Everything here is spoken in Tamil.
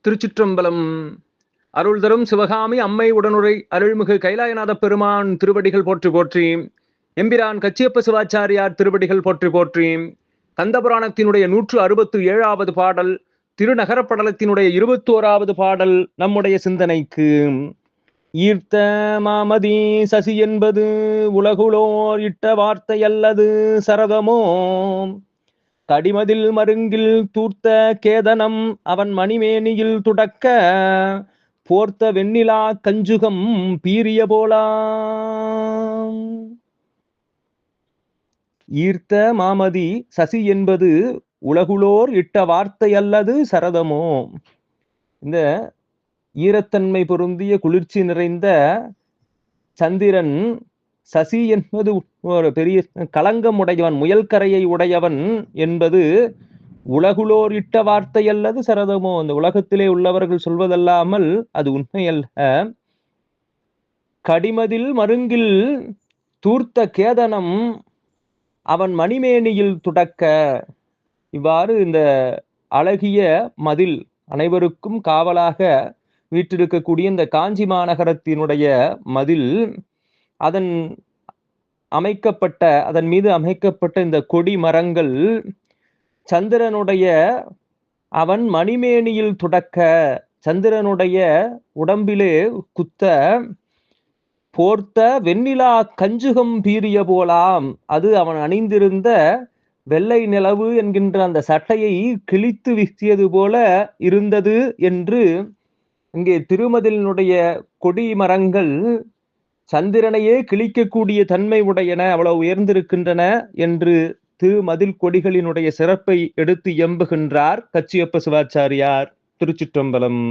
திருச்சிற்றம்பலம். அருள் தரும் சிவகாமி அம்மை உடனுரை அருள்மிகு கைலாயநாத பெருமான் திருவடிகள் போற்றி போற்றி. எம்பிரான் கச்சியப்ப சிவாச்சாரியார் திருவடிகள் போற்றி போற்றி. கந்தபுராணத்தினுடைய 167வது பாடல், திருநகரப்படலத்தினுடைய 21வது பாடல் நம்முடைய சிந்தனைக்கு. ஈர்த்த மாமதி சசி என்பது உலகுளோர் இட்ட வார்த்தை அல்லது சரதமோ, கடிமதில் மருங்கில் தூர்த்த கேதனம் அவன் மணிமேனியில் துடக்க, போர்த்த வெண்ணிலா கஞ்சுகம் பீரிய போலாம். ஈர்த்த மாமதி சசி என்பது உலகுளோர் இட்ட வார்த்தை அல்லது சரதமோ. இந்த ஈரத்தன்மை பொருந்திய குளிர்ச்சி நிறைந்த சந்திரன், சசி என்பது ஒரு பெரிய களங்கம் உடையவன், முயல்கரையை உடையவன் என்பது உலகுளோர் இட்ட வார்த்தை அல்லது சரதமோ. அந்த உலகத்திலே உள்ளவர்கள் சொல்வதல்லாமல் அது உண்மையல்ல. கடிமதில் மருங்கில் தூர்த்த கேதனம் அவன் மணிமேனியில் துடக்க. இவ்வாறு இந்த அழகிய மதில், அனைவருக்கும் காவலாக வீற்றிருக்கக்கூடிய இந்த காஞ்சி மாநகரத்தினுடைய மதில், அதன் மீது அமைக்கப்பட்ட இந்த கொடி மரங்கள் சந்திரனுடைய அவன் மணிமேனியில் துடக்க, சந்திரனுடைய உடம்பிலே குத்த, போர்த்த வெண்ணிலா கஞ்சுகம் பீரிய போலாம், அது அவன் அணிந்திருந்த வெள்ளை நிலவு என்கின்ற அந்த சட்டையை கிழித்து வீசியது போல இருந்தது என்று இங்கே திருமதிலினுடைய கொடி மரங்கள் சந்திரனையே கிழிக்கக்கூடிய தன்மை உடையன, அவ்வளவு உயர்ந்திருக்கின்றன என்று திருமதில் கொடிகளினுடைய சிறப்பை எடுத்து எம்புகின்றார் கச்சியப்ப சிவாச்சாரியார். திருச்சிற்றம்பலம்.